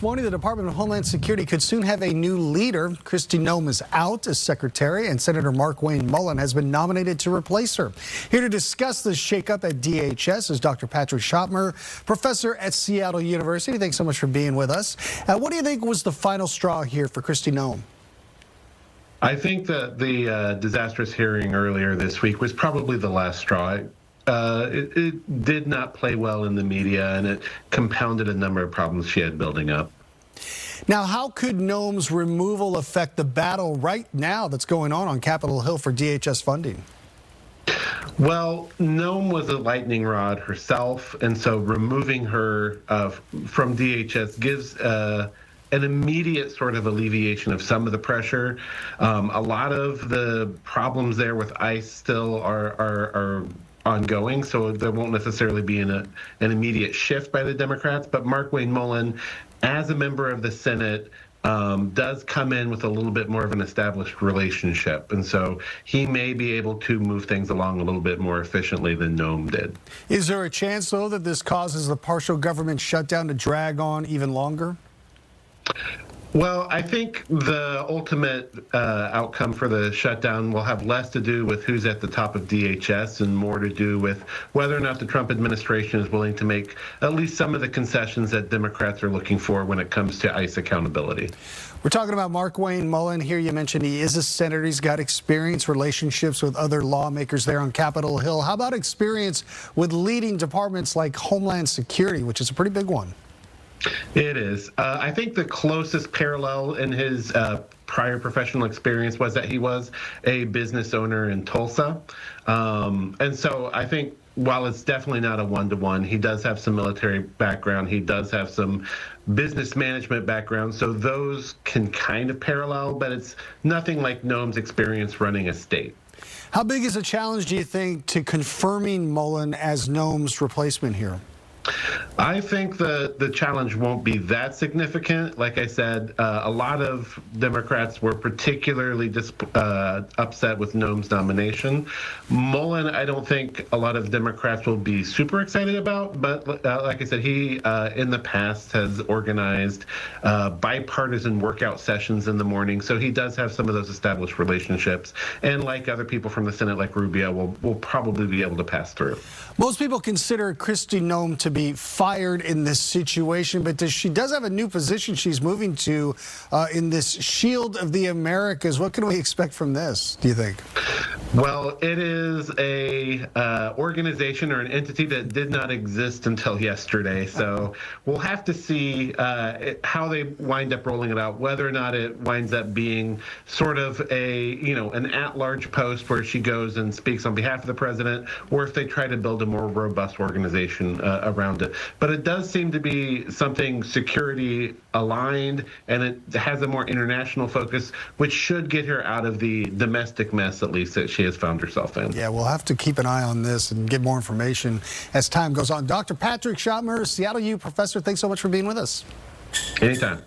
Morning, the Department of Homeland Security could soon have a new leader. Noem is out as secretary, and Senator Markwayne Mullin has been nominated to replace her. Here to discuss the shakeup at DHS is Dr. Pattrick Shoettmer, professor at Seattle University. Thanks so much for being with us. What do you think was the final straw here for Noem? I think that the disastrous hearing earlier this week was probably the last straw. It did not play well in the media, and it compounded a number of problems she had building up. Now, how could Noem's removal affect the battle right now that's going on Capitol Hill for DHS funding? Well, Noem was a lightning rod herself, and so removing her from DHS gives an immediate sort of alleviation of some of the pressure. A lot of the problems there with ICE still are ongoing, so there won't necessarily be an immediate shift by the Democrats. But Markwayne Mullin, as a member of the Senate, does come in with a little bit more of an established relationship, and so he may be able to move things along a little bit more efficiently than Noem did. Is there a chance, though, that this causes the partial government shutdown to drag on even longer? Well, I think the ultimate outcome for the shutdown will have less to do with who's at the top of DHS and more to do with whether or not the Trump administration is willing to make at least some of the concessions that Democrats are looking for when it comes to ICE accountability. We're talking about Markwayne Mullin here. You mentioned he is a senator. He's got experience, relationships with other lawmakers there on Capitol Hill. How about experience with leading departments like Homeland Security, which is a pretty big one? It is. I think the closest parallel in his prior professional experience was that he was a business owner in Tulsa. And so I think while it's definitely not a one-to-one, he does have some military background. He does have some business management background. So those can kind of parallel, but it's nothing like Noem's experience running a state. How big is a challenge, do you think, to confirming Mullin as Noem's replacement here? I think the challenge won't be that significant. Like I said, a lot of Democrats were particularly upset with Noem's nomination. Mullin, I don't think a lot of Democrats will be super excited about, but like I said, he in the past has organized bipartisan workout sessions in the morning, so he does have some of those established relationships. And like other people from the Senate, like Rubio, will probably be able to pass through. Most people consider Noem to be fired in this situation, but she does have a new position she's moving to in this Shield of the Americas. What can we expect from this, do you think? Well, it is a organization or an entity that did not exist until yesterday, so we'll have to see how they wind up rolling it out, whether or not it winds up being sort of an at-large post where she goes and speaks on behalf of the president, or if they try to build a more robust organization around it. But it does seem to be something security aligned, and it has a more international focus, which should get her out of the domestic mess, at least, that she has found herself in. Yeah, we'll have to keep an eye on this and get more information as time goes on. Dr. Pattrick Shoettmer, Seattle U professor, thanks so much for being with us. Anytime.